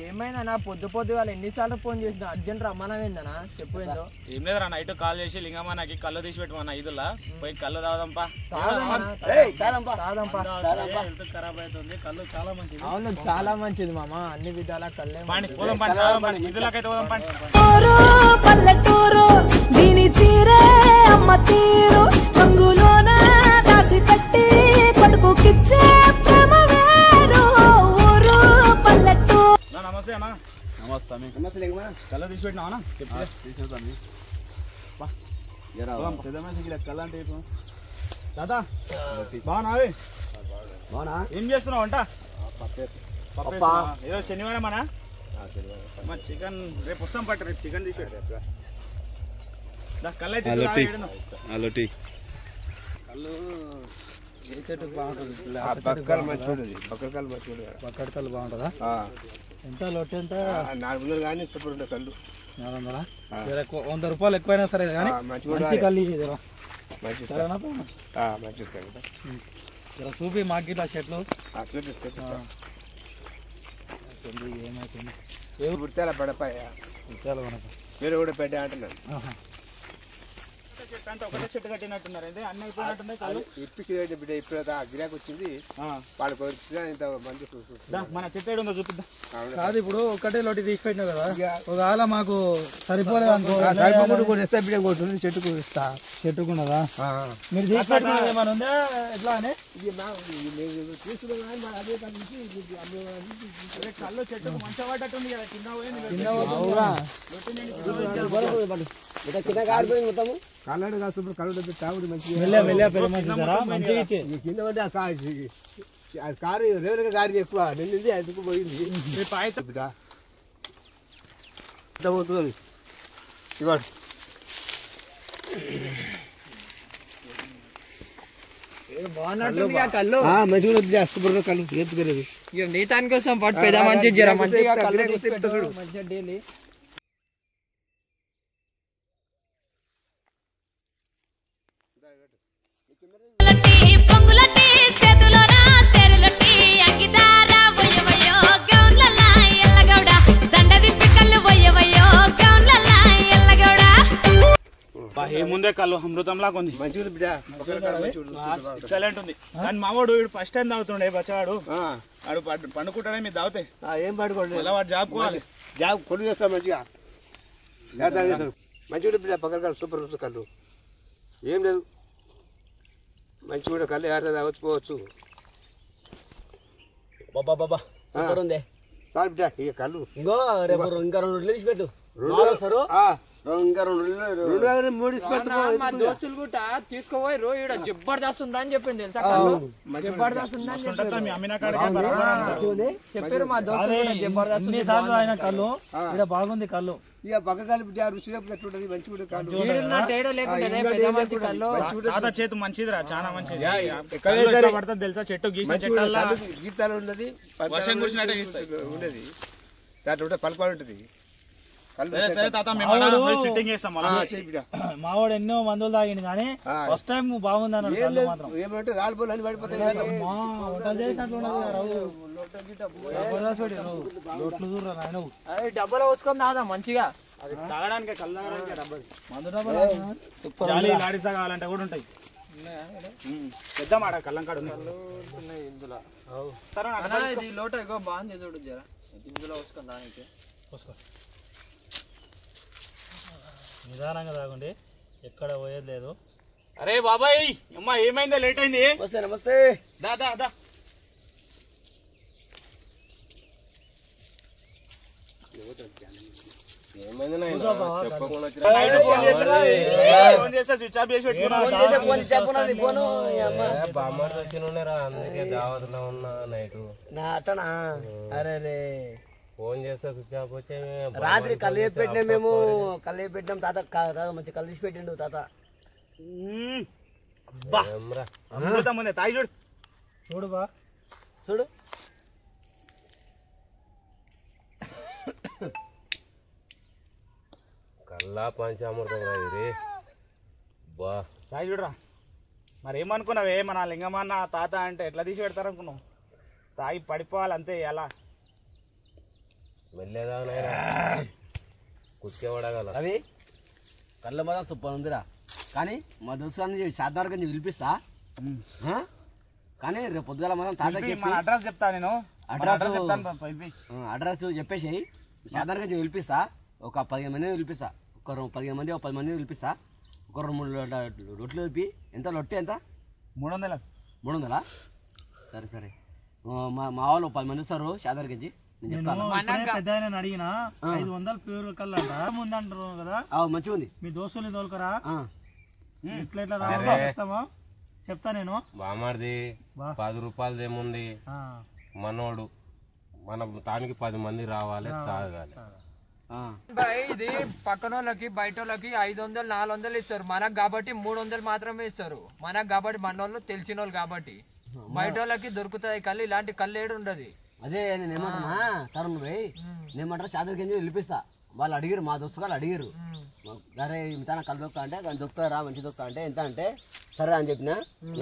ఏమైందన్నా పొద్దు వాళ్ళు ఎన్నిసార్లు ఫోన్ చేసిన అర్జెంట్ రమ్మనవేందనా చెప్పు ఏందో. ఏం లేదురా నైట్ కాల్ చేసి లింగమ్మకి కళ్ళు తీసి పెట్టమన్నా ఇదిలా పోయి కళ్ళు తాగుదాంపా. హెల్త్ ఖరాబ్ అవుతుంది. కళ్ళు చాలా మంచిది. అవును చాలా మంచిది మామ అన్ని విధాలా కళ్ళే. పల్లెటూరు దీని తీరే అమ్మ తీరు రంగులోన దాసి పెట్టి కొడుకుకిచ్చే ప్రేమ వేరు ఊరు పల్లెటూరు. నమస్తే అన్న. నమస్తే కళ్ళు తీసి పెట్టినా దాదా బాగున్నావే? ఏం చేస్తున్నావు అంట? ఈరోజు శనివారం అనా? చికెన్ రేపు వస్తాం పట్టు. రేపు చికెన్ తీసి కళ్ళు అయితే కళ్ళు ఏ చెట్టు బాగుంటుంది? బక్కడి కళ్ళు బాగుంటుందా? ఎంత లొట్టి ఎంత? 400 కానీ సూపర్ కళ్ళు. 400? 100 రూపాయలు ఎక్కువైనా సరే కానీ మంచి కళ్ళు సరేనా? చూపి మాకు ఇట్లా చెట్లు ఏమైతుంది? గుర్తాల పడపాయ మీరు కూడా పెట్టే అంటున్నారు. ఒకటే చెట్టు కట్టినట్టున్నారు. అన్ని అయిపోయినట్టున్నాయి కళ్ళు. ఇప్పటికి బిడ్డ ఇప్పుడు గిరాకి వచ్చింది. వాళ్ళు ఇంత మంచి మన చెట్టు ఏడు ఉందో చూపిద్దాం. కాదు ఇప్పుడు ఒకటే లోటి తీసి పెట్టినావు కదా, ఒకవేళ మాకు సరిపోలేదు అనుకో చెట్టుకు ఇస్తా. చెట్టుకున్నదా? మీరు తీసి పెట్టినది ఏమైనా ఉందా ఎట్లా అని? కళ్ళు చెట్టుకు మంచిగా పడ్డట్టుంది కదా. కింద కారు రేవులుగా గారి ఎక్కువ నిండింది అందుకు పోయింది. పోతుంది ఇవాడు కళ్ళు మంచిగా కళ్ళు ఎత్తుకునేది నీతానికి వస్తాం పాటు పెద్ద మంచి మంచిగా మంచిగా డైలీ. ఏముందే కళ్ళు అమృతం లాగా ఉంది. ఎక్సలెంట్ ఉంది. కానీ మావాడు ఫస్ట్ టైం తాగుతుండే బచ్చాడు. ఆడు పండుకుంటాడే మీరు తాగితే ఏం పడుకోండి. అలా వాడు జాబ్ కోవాలి. జాబ్ కొడు చేస్తాం మంచిగా మంచిగా బిడ్డ పక్కన కళ్ళు సూపర్ కళ్ళు ఏం లేదు. మంచి కూడా కళ్ళు ఆడితే తాగొచ్చుకోవచ్చు. బాబా సూపర్ ఉంది సార్ బిడ్డ ఇక కళ్ళు ఇంకో రేపు ఇంకా 2 రోజులు తీసి పెట్టు. మా దోస్తులు కూడా తీసుకోపోయి ఈడ జబర్దస్త్ ఉందా అని చెప్పింది తెలుసా. జబర్దస్త్ ఉందా చెప్పారు మా దోస్తులు. జబర్దస్త్ ఆయన కళ్ళు ఇక్కడ బాగుంది. కళ్ళు ఇక పక్క కళ్ళు బిడ్డ రుచి ఎట్లుంటది మంచిగా కళ్ళు చేతు మంచిదిరా చాలా మంచిది. పడుతుంది తెలుసా. చెట్టు గీసిన గీతాలు ఉన్నది వర్షం కురిసినట్టే ఉండేది. దాంట్లో పలుపాడు ఉంటుంది. మావాడు ఎన్నో మందులు తాగిండు కానీ ఫస్ట్ టైం బాగుంది అన్నాడు. ఏమంటే రాళ్ళు అని పడిపోతాయి. డబ్బులు పోసుకొని తాదా మంచిగా. అది తాగడానికి కళ్ళు తాగడానికి మందు డబ్బులు లాడిసా కావాలంటే కూడా ఉంటాయి. పెద్ద మాట కళ్ళం కాడు ఇందులో. ఇది లోట ఎక్కువ బాగుంది చూడు జర. ఇందులో పోసుకొని దానికి నిదానంగా తాగండి, ఎక్కడ పోయేది లేదు. అరే బాబాయ్ అమ్మా ఏమైందో లేట్ అయింది. నమస్తే దాదా దా ఫోన్ చేస్తే స్విచ్ ఆఫ్ వచ్చే. రాత్రి కళ్ళు వేసి పెట్టినాం మేము. కళ్ళు వేసి పెట్టినాం తాత. మంచి కళ్ళు తీసి పెట్టిండు తాత. తాయి చూడు చూడు బా చూడు. కల్లా పంచామృతం ఇది బా. తాయి చూడరా. మరి ఏమనుకున్నావే మన లింగమన్న తాత అంటే ఎట్లా తీసి పెడతారనుకున్నావు? తాగి పడిపోవాలి అంతే. ఎలా మెల్లేదా కుచ్చేవాడగల అవి కళ్ళ మాత్రం సూపర్ ఉందిరా. కానీ మా దోస్తు శాతానికి నేను పిలిపిస్తా. కానీ రేపు పొద్దుగాల మాత్రం తాతకి అడ్రస్ చెప్తా నేను. అడ్రస్ చెప్పేసి శాతానికి పిలిపిస్తా. ఒక 15 మందిని పిలిపిస్తా. ఒక 15 మంది 10 మందిని పిలిపిస్తా. ఒక 2-3 రొట్టెలు పిలిపి. ఎంత లొట్టి ఎంత? 300. సరే సరే మా వాళ్ళు 10 మంది వస్తారు శాతానికి. పెద్ద అడిగినా 500 ప్యూర్ కల్లా ముందంటారు కదా. మంచిగా ఉంది. మీ దోస్తుల్ని తోలుకరా ఎట్లా చెప్తామా చెప్తా నేను. బామార్ది 10 రూపాయలది ఏముంది, మనోడు మన తానికి 10 మంది రావాలి తాగాలి. ఇది పక్కన వాళ్ళకి బయట వాళ్ళకి 500-400 ఇస్తారు. మనకు కాబట్టి 300 మాత్రమే ఇస్తారు. మనకు కాబట్టి మన వాళ్ళు తెలిసిన వాళ్ళు కాబట్టి. బయట వాళ్ళకి దొరుకుతాయి కళ్ళు, ఇలాంటి కళ్ళు ఏడు ఉండదు. అదే నేను ఏమంటున్నా తరుణ్ భాయ్, నేనేమంటారా శాతం కింద పిలిపిస్తా. వాళ్ళు అడిగారు, మా దోస్తు వాళ్ళు అడిగారు, అరే ఇంత కళ్ళు దొక్కుతా అంటే దాన్ని దొక్కుతారా మంచి దొక్కుతా అంటే ఎంత అంటే సరే అని చెప్పిన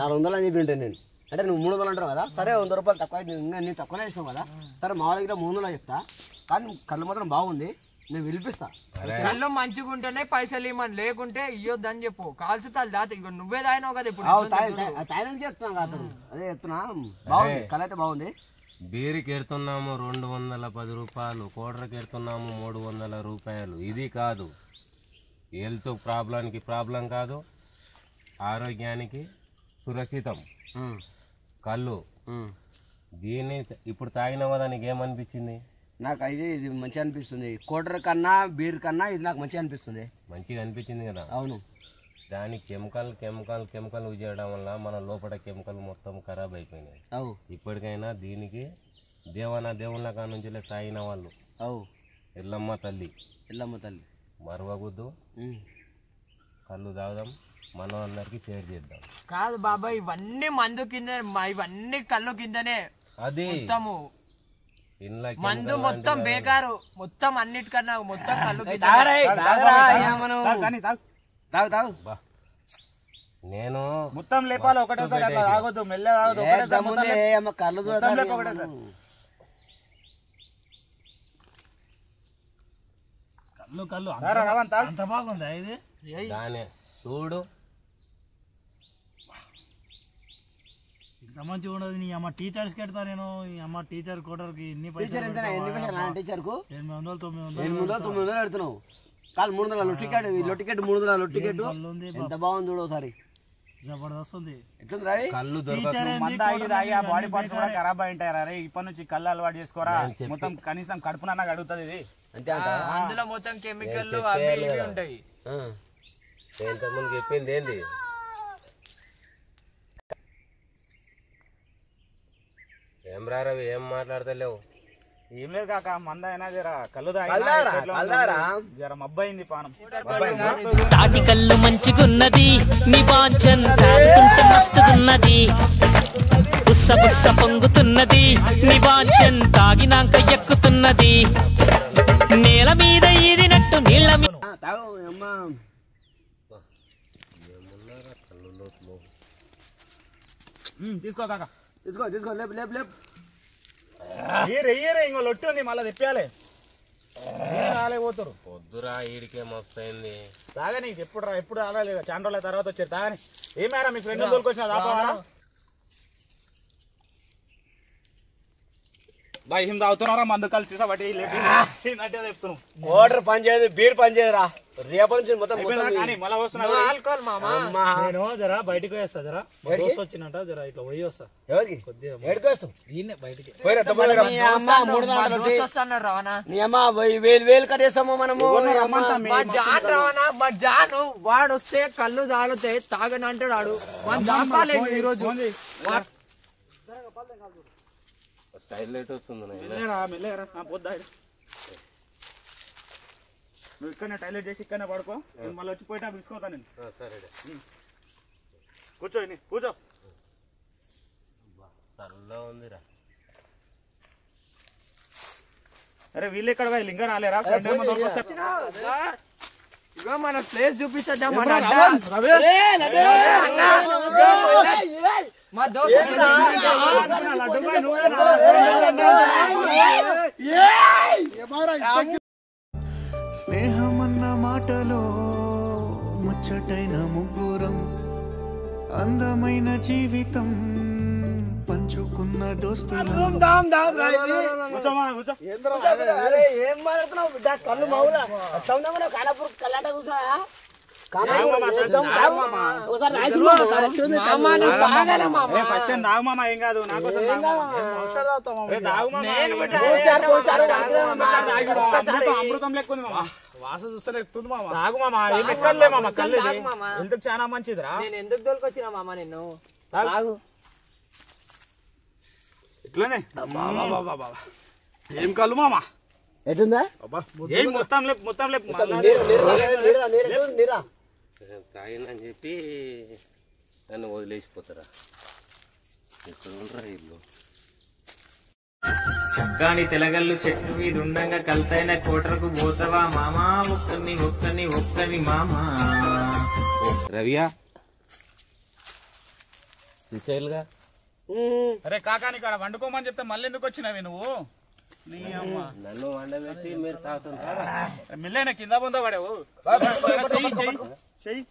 400 అని చెప్పి ఉంటాను నేను. అంటే నువ్వు 300 అంటారు కదా, సరే 100 రూపాయలు తక్కువ ఇంకా నేను తక్కువనే ఇస్తావు కదా, సరే మా దగ్గర 300 చెప్తా. కానీ కళ్ళు మాత్రం బాగుంది, నేను పిలిపిస్తా. కళ్ళు మంచిగా ఉంటేనే పైసలు ఇవ్వమని, లేకుంటే ఇవ్వద్దు అని చెప్పు. కాల్చుతాను దాత ఇక నువ్వే తాగినావు కదా ఇప్పుడు. తాయినందుకే చెప్తున్నా కదా, అదే చెప్తున్నా. బాగుంది కళ్ళు అయితే బాగుంది. బీరికి ఎడుతున్నాము 210 రూపాయలు, కోటర్కి ఎడుతున్నాము 300 రూపాయలు. ఇది కాదు హెల్త్ ప్రాబ్లం కాదు, ఆరోగ్యానికి సురక్షితం కళ్ళు. దీన్ని ఇప్పుడు తాగినావా, దానికి ఏమనిపించింది? నాకు అయితే ఇది మంచిగా అనిపిస్తుంది. కోటర్ కన్నా బీర్ కన్నా ఇది నాకు మంచిగా అనిపిస్తుంది. మంచిగా అనిపించింది కదా. అవును. దానికి కెమికల్ యూజ్ చేయడం వల్ల మన లోపల కెమికల్ మొత్తం ఖరాబ్ అయిపోయినాయి. ఇప్పటికైనా దీనికి దేవుళ్ళ కాడ నుంచి తాగిన వాళ్ళు ఎల్లమ్మ తల్లి మరవగుద్దు, కళ్ళు తాగుదాం, మనం అందరికి షేర్ చేద్దాం. కాదు బాబా, ఇవన్నీ మందు కింద, ఇవన్నీ కళ్ళు కిందనే. అది మందు మొత్తం బేకారు, మొత్తం అన్నిటికన్నా మొత్తం కళ్ళు నేను మొత్తం లేపాలి ఒకటేసారి, అట్లా తాగొద్దు, మెల్లగా తాగొద్దు, కళ్ళు అంత బాగుందా ఇది? దాని చూడు ఇంత మంచిగా ఉండదు. నీ అమ్మ టీచర్స్ కెడతా నేను. ఈ అమ్మ టీచర్ కోటర్కి ఇన్ని పైసలు 800-900 పెడుతున్నావు. కాదు 300 లొట్టికెట్ 300 లొట్టికెట్ ఎంత బాగుంది చూడు ఒకసారి. జబర్దస్త్ ఉంది. బాడీ పార్ట్స్ కూడా ఖరాబ్ అయి ఉంటాయి. అరే ఇప్పటి నుంచి కళ్ళు అలవాటు చేసుకోరా, మొత్తం కనీసం కడుపునన్నా కడుగుతుంది ఇది. అందులో మొత్తం కెమికల్ అవి ఇవి ఉంటాయి. ఇంతకుముందు చెప్పింది ఏంది? ఏం రారవి, ఏం మాట్లాడతలేవు? ఏం లేదు కాక, మంద అయినా జర కళ్ళు జర మబ్బయింది పానం. తాటి కళ్ళు మంచిగున్నది, నిబాంచన్ తాగుతుంటే మస్తుగున్నది, బుస్స బుస్స పొంగుతున్నది, నిబాంచన్ తాగినాక ఎక్కుతున్నది, నేల మీద ఈదినట్టు నీళ్ళ మీద. తీసుకో కాక, తీసుకో లేపు లేపు లేపు. ఇంకో లొట్టి ఉంది, మళ్ళీ తెప్పాలి. రాలేకపోతారు పొద్దురా ఈడికే మస్తు అయింది. తాగని ఎప్పుడు రాలేదు, చాలా రోజుల తర్వాత వచ్చారు. తాగని ఏమారా మీ ఫ్రెండ్ దొరికొచ్చిన దాపావారా బాయ్, హిం తాగుతున్నారా మందు కలిసి చెప్తున్నావు. వాటర్ పని చేయదు, బీర్ పని చేయదురా. రేపటి నుంచి మొత్తం నేను జరా బయటకు వేస్తా, జరా వచ్చినట్ట జరా ఇట్లా పోయి వస్తా. ఎవరికి కొద్దిగా బయటికి నీ అమ్మ 1000 కట్టేస్తాము మనము. జాను వాడు వస్తే కళ్ళు తాగితే తాగని అంటాడు వాడు. ఈరోజు టైలెట్ వస్తుంది. నువ్వు ఇక్కడనే టైలెట్ చేసి ఇక్కడనే పడుకో, మళ్ళీ వచ్చి పోయినా పిలుచుకోతా నేను. సరే కూర్చో కూర్చో. చల్లగా ఉందిరా. అరే వీళ్ళు ఎక్కడ ఇంకా రాలేరా? ఇగో మన ప్లేస్ చూపిస్తా. మా దోస్తు స్నేహమన్న మాటలో ముచ్చటైన ముగ్గురం అందమైన జీవితం పంచుకున్న దోస్తులం ఏం మాట్లాడుతున్నావు బిడ్డ కళ్ళు మావులా కాలాపూర్ కల్లాట చూసా అమృతం లెక్కుంది మామ వాస చూస్తే ఎక్కుతుంది మామ తాగు మామ ఏం ఎక్కర్లే మామ కళ్ళు హెల్త్ చాలా మంచిదిరా నేను ఎందుకు దొరికొచ్చినా మామ నిన్ను తాగు ఇట్లనే ఏం కళ్ళు మామ ఎట్లుందా ఏం మొత్తం లేపు మొత్తం లేపు నీరా తాగిందని చెప్పి నన్ను వదిలేసిపోతారా ఇక్కడ ఉండరా ఇల్లు సగ్గాని తెలగల్లు చెట్టు మీద ఉండంగా కల్తైన కోటరకు పోతావా మామా ఒక్కని ఒక్కని ఒక్కని మామా రవియా చూసేయాలిగా అరే కాకాని కాడ వండుకోమని చెప్తే మళ్ళీ ఎందుకు వచ్చినావి నువ్వు నీ అమ్మ నన్ను వండబెట్టి మీరు తాగుతుంటారా మెల్లైనా కింద పొందా పడావు చెయ్యి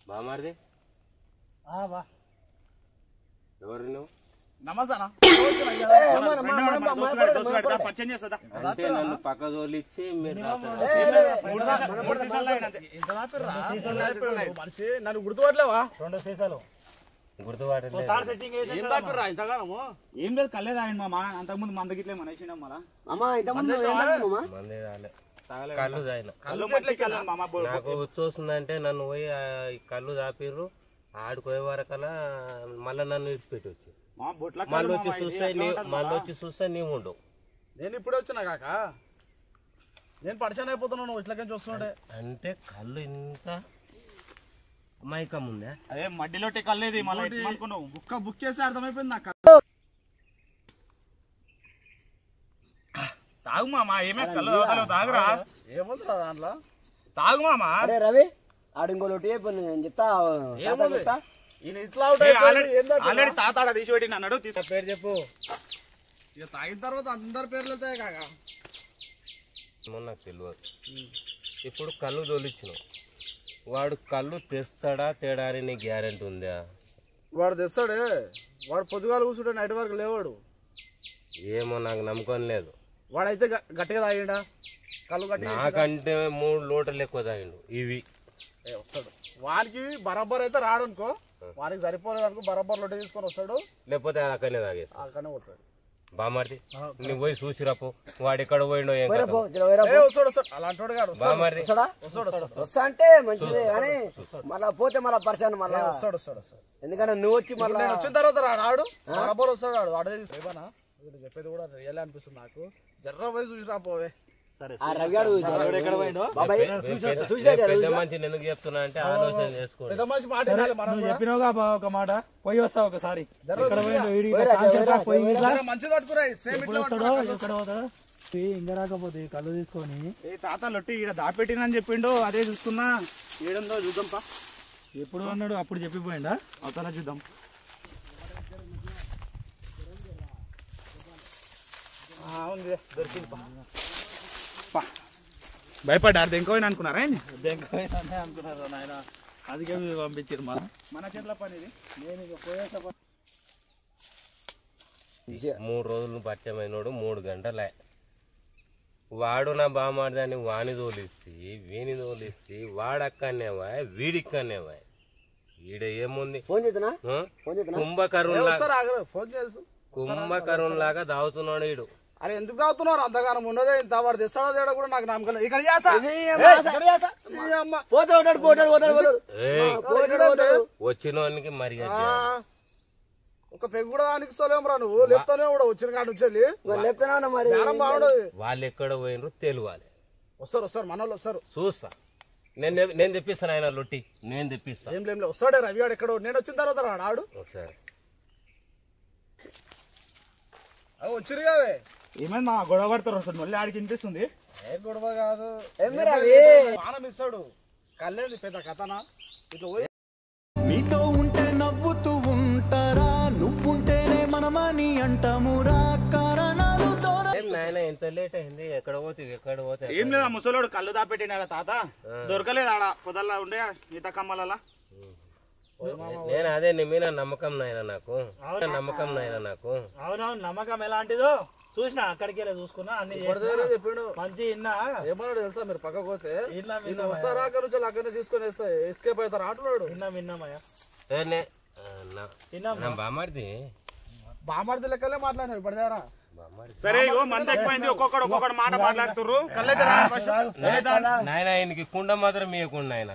బామారిది ఎవరు నువ్వు నమస్తానా పచ్చని చేస్తుందా అంటే నన్ను పక్క తోలిచ్చి మీరు మనిషి నన్ను గుర్తుపట్టలేవా 2 సీసాలు ఏం లేదు కళ్ళే తాగండి మామ అంతకుముందు మంద గిట్లే మన ఇచ్చినాం మళ్ళా కళ్ళు తాగిన నాకు వచ్చేస్తుందంటే నన్ను పోయి కళ్ళు తాపిర్రు ఆడుకోయే వరకలా మళ్ళీ నన్ను విడిచిపెట్టి వచ్చి మళ్ళీ వచ్చి చూస్తే నీవు ఉండవు నేను ఇప్పుడే వచ్చినా కాక నేను పరిచయం అయిపోతున్నాను ఇట్లకే చూస్తుండే అంటే కళ్ళు ఇంత మైకం ఉందా అదే మడ్డిలోటి కళ్ళేది మళ్ళీ అనుకున్నావు బుక్ చేసి అర్థమైపోయింది నాకు తాగు మామా ఏమే కళ్ళు తాగురా ఏముందిరా దాంట్లో తాగు మామా అరే రవి ఆడు ఇంకో లోటి నేను చెప్తా ఆల్రెడీ తాతాడ తీసి పెట్టి అన్నాడు పేరు చెప్పు ఇక తాగిన తర్వాత అందరి పేర్లు వెళ్తాయి కాక నాకు తెలియదు ఇప్పుడు కళ్ళు తోలిచ్చినావు వాడు కళ్ళు తెస్తాడా తేడా అని నీ గ్యారెంటీ ఉందా వాడు తెస్తాడే వాడు పొద్దుగాలు కూర్చుంటే నైట్ వరకు లేవాడు ఏమో నాకు నమ్మకం లేదు వాడైతే గట్టిగా తాగిండా కళ్ళు గట్టి నాకంటే 3 లోటలు ఎక్కువ తాగిండు ఇవి వస్తాడు వానికి బరాబర్ అయితే రాడు అనుకో వానికి సరిపోలేదు అనుకో బరాబర్ లొట్ట తీసుకొని వస్తాడు లేకపోతే అక్కడనే తాగేస్తా అక్కడనే పోతాడు బామార్ది నువ్వు పోయి చూసిరాపో వాడు ఎక్కడ పోయిండో ఏం అలాంటి వస్తా అంటే మంచిదే కానీ మళ్ళా పోతే మళ్ళా పరిచయం మళ్ళా వస్తాడు ఎందుకంటే నువ్వు వచ్చి మళ్ళీ వచ్చిన తర్వాత రాడు బరాబర్ వస్తాడు వాడు ఏమన్నా చెప్పేది కూడా రియల్ అనిపిస్తుంది నాకు జర్ర పోయి చూసి రాపోవే ఎందుకు చెప్తున్నా అంటే ఆలోచన చేసుకోండి చెప్పినావుగా ఒక మాట పోయి వస్తా ఒకసారి ఇంకా రాకపోతే కళ్ళు తీసుకొని తాత లొట్టి ఈడ దాపెట్టినని చెప్పిండు అదే చూస్తున్నా ఏడుందో చూద్దాంపా ఎప్పుడు అన్నాడు అప్పుడు చెప్పిపోయిందా అవతల చూద్దాం దొరికింది భయపడ్డారు దెంకోయిన అనుకున్నారా దెంకోయినా అనుకున్నారు నాయన అందుకే పంపించారు మన చేతిలో పని ఇది నేను ఇక పోయేస్తా 3 రోజులు పరిచయం అయినోడు 3 గంటలే వాడు నా బామాడదాన్ని వాణి తోలిస్తే వీని తోలిస్తే వాడక్కనేవా వీడిక్కనేవా ఈడ ఏముంది కుంభకరుణ్ లాగా దావుతున్నాడు ఈడు అరే ఎందుకు తాగుతున్నారు అంతగానం ఉన్నదే ఇంత వాడు తెస్తాడో తేడా కూడా నాకు నమ్మకం ఇక్కడ వచ్చినోనికి మరి ఒక పెగ్గు కూడా అనిపిస్తలేము రా నువ్వు లేపుతానే కూడా వచ్చిన కాడ నుంచి వాళ్ళు ఎక్కడ పోయినరు తెలియాలి వస్తారు మన వాళ్ళు వస్తారు చూస్తా నేను తెప్పిస్తాను ఆయన లొట్టి నేను తెప్పిస్తా ఏం లేదు వస్తాడే రవి గాడు ఎక్కడ నేను వచ్చిన తర్వాత ఆడు సరే వచ్చిరుగావే ఏమైంది మా గొడవ పడతారు వస్తాడు మళ్ళీ ఆడికి వినిపిస్తుంది ఏ గొడవ కాదు పానం ఇస్తాడు కళ్ళేది పెద్ద కథనా ఇట్లా పోయి మీతో ఉంటే నవ్వుతూ ఉంటారా నువ్వుంటేనే మనమని అంటామురా లేట్ అయింది. ఎక్కడ పోతే ఏం లేదా ముసలోడు కళ్ళు దాపెట్టినాడ తాత దొరకలేదు ఆడ పొదల్లా ఉండే ఈత కమ్మలలా. నేను అదే నీ మీద నమ్మకం నాయన నాకు. అవునవును నమ్మకం ఎలాంటిదో చూసినా అక్కడికి వెళ్ళి చూసుకున్నా అన్ని చెప్పిండు మంచి ఇన్నా ఏమన్నాడు తెలుసా మీరు పక్కకు పోతే వస్తారా అక్కడ నుంచి అక్కడనే తీసుకొని ఎస్కేప్ అవుతారు అంటున్నాడు. విన్నామయ్యా బామర్ది లెక్కలే మాట్లాడినావు ఇప్పటిదారా. సరే ఇగో మంది ఎక్కువైంది ఒక్కొక్కడు మాట మాట్లాడుతుర్రు. నాయన ఆయనకి కుండ మాత్రం మీయకుండా ఆయన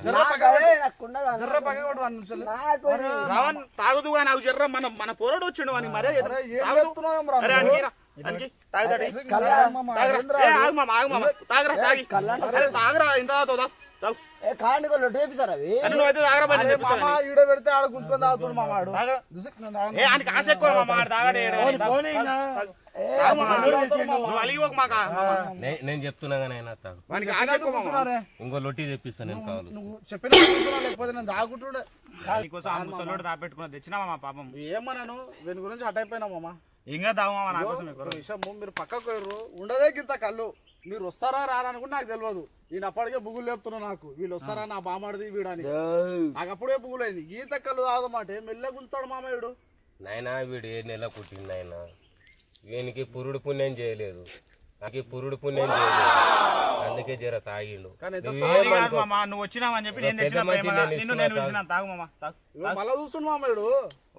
రావన్ తాగుదు నాకు జర్ర మన పోరాడు వచ్చిండు వానికి మరే తాగరా ఇంత ఈడ పెడితే ఆడ గుంజుకొని తాగుతుడు మామాడు. ఆశ ఎక్కువ మామాడు తాగడే. నేను చెప్తున్నా ఇంకో లొట్టి తెప్పిస్తాను నేను కావాలి. నువ్వు చెప్పిన లేకపోతే నేను తాగుతుండే ముసలోడు దాపెట్టుకున్నా తెచ్చినామా మా పాపం. ఏమన్నాను దీని గురించి అట్ అయిపోయినామా. ఇంకా తాగుమా నా కోసం విషయం. మీరు పక్కకు పోయారు ఉండదే గింత కళ్ళు. మీరు వస్తారా రారనుకుంటే నాకు తెలియదు. ఈయన అప్పటికే బుగులు లేపుతున్నా నాకు. వీళ్ళు వస్తారా నా బామాడిది వీడని. నాకు అప్పుడే బుగులైంది. గీత కళ్ళు తాగదన్నమాట మెల్ల గుంజుతాడు మామయ్యుడు. నాయనా వీడు ఏ నెల పుట్టింది ఆయన. వీనికి పురుడు పుణ్యం చేయలేదు. అందుకే జర తాగిండు. నువ్వు వచ్చినావని చెప్పి మళ్ళా చూస్తుండు మామయ్యుడు.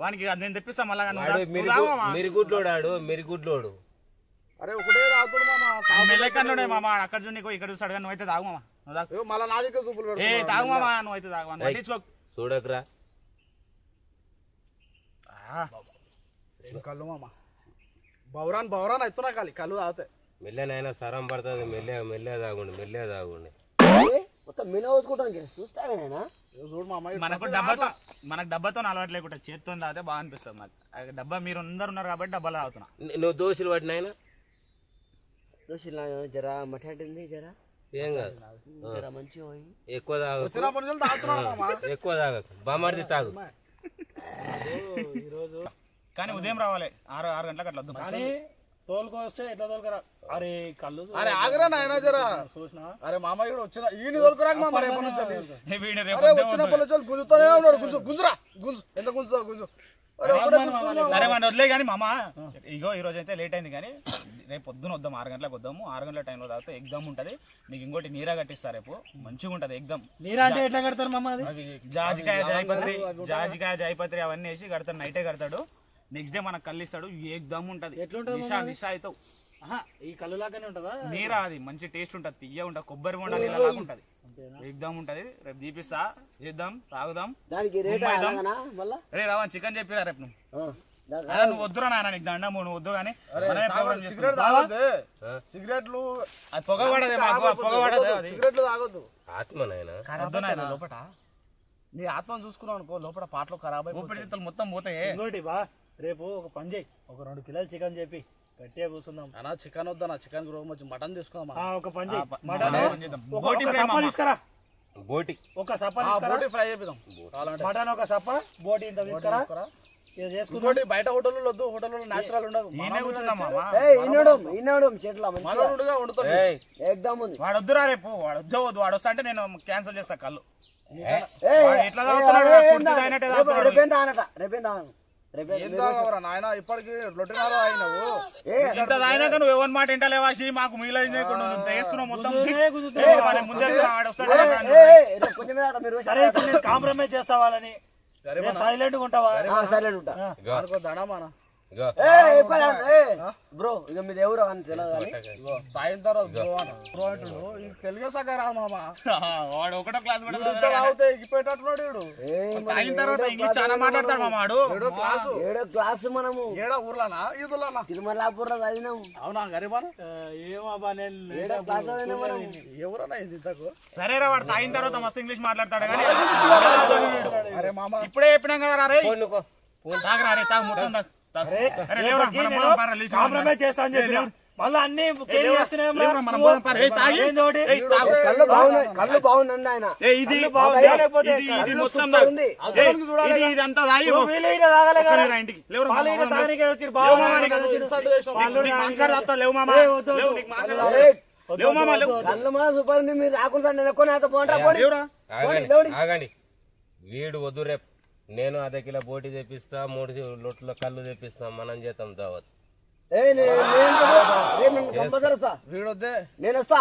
వానికి నేను తెప్పిస్తా మళ్ళా. మిరిగుడ్లోడు అరే ఒకటే తాగుతుడు మెల్లకన్నుడే మామ. అక్కడ చూడు ఇక్కడ చూస్తాడు కానీ నువ్వైతే తాగు మామ. మళ్ళా నా దగ్గర చూపులు తాగు మామ. నువ్వైతే తాగు చూడకరా కళ్ళు మామ. బౌరాన్ అవుతున్నా కాలి కళ్ళు తాగుతాయి. మెల్లనైనా సరం పడుతుంది. మెల్లే తాగుండి. మనకు డబ్బాతో అలవాటు లేకుండా చేతితో తాగితే బాగా అనిపిస్తుంది నాకు. డబ్బా మీరు అందరు ఉన్నారు కాబట్టి డబ్బాలు తాగుతున్నా. నువ్వు దోశలు పట్టినాయన జరా మఠాటింది జరా ఏం కాదు. మంచిగా ఎక్కువ తాగకు. బామర్ది తాగు. కానీ ఉదయం రావాలి 6 గంటలకు అట్లా వద్దు. కానీ తోలుకొస్తే ఎట్లా తోలుకరా. అరే కళ్ళు అరే ఆగరా నాయన జరా. అరే మామయ్య వచ్చిన ఈయన తోలుకురాక మామ రేపు నుంచి వచ్చినప్పుడు గుంజుతూనే ఉన్నాడు. గుంజురా ఎంత గుంజుతావు గుంజు. సరే మన వదిలే కానీ మామ. ఇగో ఈ రోజు అయితే లేట్ అయింది కానీ రేపు పొద్దున వద్దాం. 6 గంటలకు వద్దాము. 6 గంటల టైంలో తాగితే ఎగ్దమ్ ఉంటది. మీకు ఇంకోటి నీరా కట్టిస్తారు రేపు మంచిగా ఉంటది. ఎగ్దమ్ నీరా అంటే ఎట్లా కడతారు మామ? జాజికాయ జాయిపత్రి అవన్నీ వేసి కడతాడు. నైటే కడతాడు. నెక్స్ట్ డే మనకు కళ్ళు ఇస్తాడు. ఎగ్దమ్ ఉంటది. నిషా అవుతావు. ఈ కళ్ళు లాగానే ఉంటదా? నీరా అది మంచి టేస్ట్ ఉంటది. తీయ ఉంటది. కొబ్బరి బొండా ఉంటది. ఎగ్దమ్ ఉంటది. రేపు తీపిస్తా. చేద్దాం తాగుదాం. రే రావని చికెన్ చెప్పిరా రేపు. నువ్వు వద్దురా నాయన నీకు దండము. నువ్వు వద్దు కానీ సిగరెట్లు పొగ పడదే సిగరెట్లు తాగొద్దు. ఆత్మ నాయన వద్దు నాయన. లోపల నీ ఆత్మను చూసుకున్నావు అనుకో లోపల పాటలు ఖరాబ్ అయిపోయి మొత్తం పోతాయి. ఇంకోటి బా రేపు ఒక పని చేయి. ఒక 2 కిలోలు చికెన్ చెప్పి గట్టిగా కూర్చుందాం. అన్నా చికెన్ వద్దా. చికెన్ రోగం వచ్చి మటన్ తీసుకుందాం. ఒక పని చేయి. మటన్ తీసుకురా. బోటి ఒక సప్ప ఫ్రై చేద్దాం. మటన్ ఒక సప్ప బోటి ఇంత తీసుకురా. చేసుకుంటే బయట హోటల్లో వద్దు. హోటల్లో నేచురల్ ఉండదు. వాడు వద్దురా రేపు. వాడు వద్దు. వాడు వస్తా అంటే నేను క్యాన్సిల్ చేస్తా కళ్ళు. ఎట్లా నాయన ఇప్పటికి లొట్టినారు అయినావు. ఇంత అయినాక నువ్వు ఎవరి మాట ఇంటలేవా? మాకు మీలో వేస్తున్నావు మొత్తం. కాంప్రమైజ్ చేస్తావాలని సైలెంట్ ఉంటావా? సైలెంట్ ఉంటా. బ్రో ఇక మీది ఎవరు అని తెలియదు. తెలుగే సగా రా మామ. వాడు ఒకటో క్లాస్ ఎగిపోయేటట్టున్నాడు. తాగిన తర్వాత ఇంగ్లీష్ చాలా మాట్లాడతాడు మామాడు. 7వ క్లాస్ మనము ఊర్లోనా ఈదులోనా తిరుమలాపూర్ లో చదివినాము. అవునా గరీబా? ఎవరన్నా ఇది ఇంతకు. సరేరా వాడు తాగిన తర్వాత మస్తు ఇంగ్లీష్ మాట్లాడతాడు కానీ అరే మామ ఇప్పుడే చెప్పినాం కదా రే. తాగరా రే. తాగు మొత్తం మళ్ళీ అన్ని కళ్ళు బాగుందండి ఆయన మీరు ఆగండి వీడు వద్దు రేపు నేను అర్ధ కిలో బోటి తెప్పిస్తా 3 లొట్ల కళ్ళు తెప్పిస్తా మనం చేద్దాం దావత్ నేను వస్తా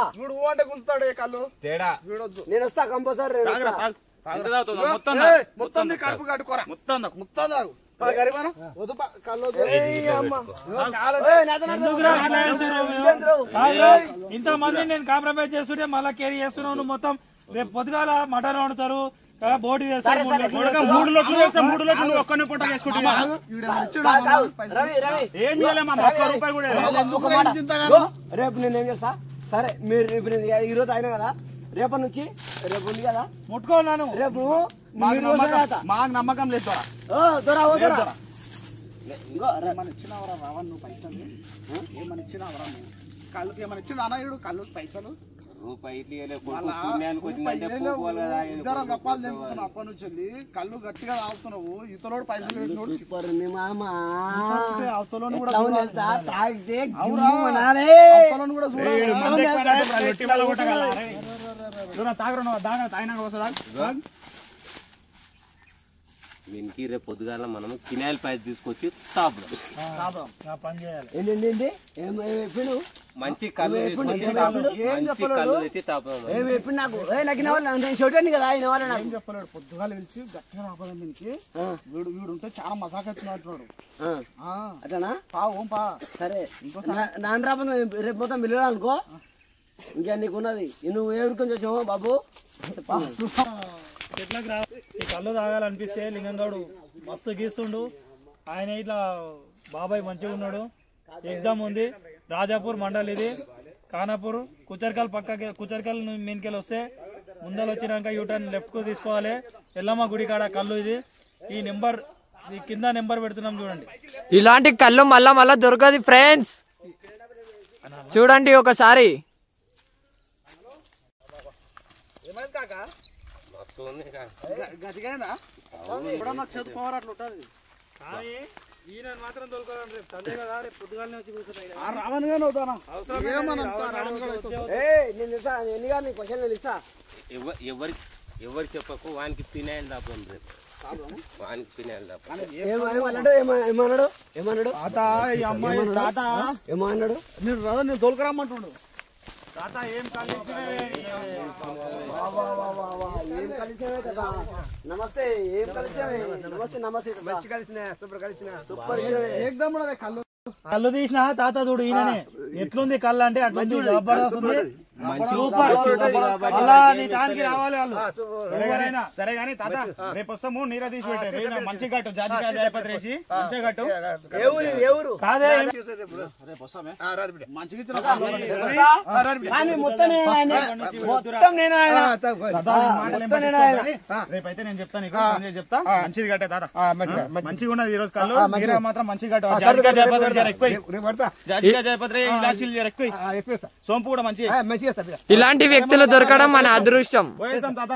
కళ్ళు తేడా నేను వస్తా కంపల్సరీ మొత్తం కడుపు కట్టుకోరా మొత్తం తాగు ఇంతమంది నేను కాంప్రమైజ్ చేస్తుంటే మళ్ళా కేరీ చేస్తున్నావు నువ్వు మొత్తం రేపు పొద్దుగాల మటన్ వండుతారు బోటి చేస్తారు 3 లొట్లు వేస్తే 3 లొట్లు ఒక్కనే పూట వేసుకుంటున్నా రేపు నేనేం చేస్తా సరే మీరు ఈ రోజు అయినా కదా రేపటి నుంచి రేపు ఉంది కదా ముట్టుకోన్నాను రేపు మాకు నమ్మకం లేదు ఏమని ఇచ్చినావరా రావా నువ్వు పైసలు ఏమని ఇచ్చినావరా కళ్ళుకి ఏమని ఇచ్చిన అన్నాడు కళ్ళు పైసలు గప్పాలు తెంపుతున్నావు అప్పటి నుంచి వెళ్ళి కళ్ళు గట్టిగా తాగుతున్నావు ఇతరుడు పైసలు దీనికి రేపు పొద్దుగాల మనం కినాయిల్ పైసలు తీసుకొచ్చి తాపుదాం మంచి కళ్ళు తెచ్చి తాపుదాం చెప్పలేడు పొద్దుగాలు పిలిచి గట్టిగా రాపదాం దీనికి వీడు ఉంటే చాలా మసాక్ ఎత్తున్నట్టున్నాడు అట్లా ఓం పా సరే నాన్న రాపద రేపు మొత్తం పిల్లలనుకో ఇంకా నీకున్నది నువ్వు ఏ ఊరుకొని చూసావు బాబు చెట్లకు రా ఈ కళ్ళు తాగాలనిపిస్తే లింగంగౌడు మస్తు గీస్తుండు ఆయన ఇట్లా బాబాయ్ మంచిగా ఉన్నాడు ఎగ్జామ్ ఉంది రాజాపూర్ మండల్ ఇది ఖానాపూర్ కుచర్కల్ పక్కకి కుచర్కల్ మీన్కెళ్ళి వస్తే ముందర వచ్చినాక యూటర్న్ లెఫ్ట్ కు తీసుకోవాలి ఎల్లమ్మ గుడి కాడ కళ్ళు ఇది ఈ నెంబర్ ఈ కింద నెంబర్ పెడుతున్నాం చూడండి ఇలాంటి కళ్ళు మళ్ళా దొరకదు ఫ్రెండ్స్ చూడండి ఒకసారి గట్టిగా చదువుకోవాలి అట్లా ఉంటుంది ఈయన మాత్రం తోలుకోవాలి రేపు సందే కదా రేపు పొద్దుగానే వచ్చి కూర్చుంటాయి రావణ్ ఎవరు చెప్పకు వానికి పినాయిల్ దాపం రేపు వానికి పినాయిల్ దాపం ఏమన్నాడు నేను తోలుకురమ్మంటుండు నమస్తే ఏం కలిసావే నమస్తే నమస్తే మంచి కలిసిన సూపర్ కలిసిన సూపర్ కళ్ళు కళ్ళు తీసిన తాత చూడు ఈయననే ఎట్లుంది కళ్ళు అంటే అట్లుంది జబర్దస్త్ ఉంది సూపర్ అలా నీ దానికి రావాలి వాళ్ళు సరే గానీ తాత రేపు వస్తాము నీర తీసి పెట్టే మంచి గట్టు జాజికాయ జాయపత్రి వేసి మంచి గట్టు ఎవరు కాదే రేపు వస్తామే మంచిగా రేపైతే నేను చెప్తాను నీకు చెప్తా మంచిది గట్టే తాత మంచిగా ఉన్నది ఈ రోజు కళ్ళు నీర మాత్రం మంచిగా గట్టు జాజికాయ జాయపత్రి జాజికాయ జాయపత్రి ఇలాచీలు ఎక్కువ సోంపు కూడా మంచి ఇలాంటి వ్యక్తులు దొరకడం మన అదృష్టం తాత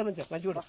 మంచిగా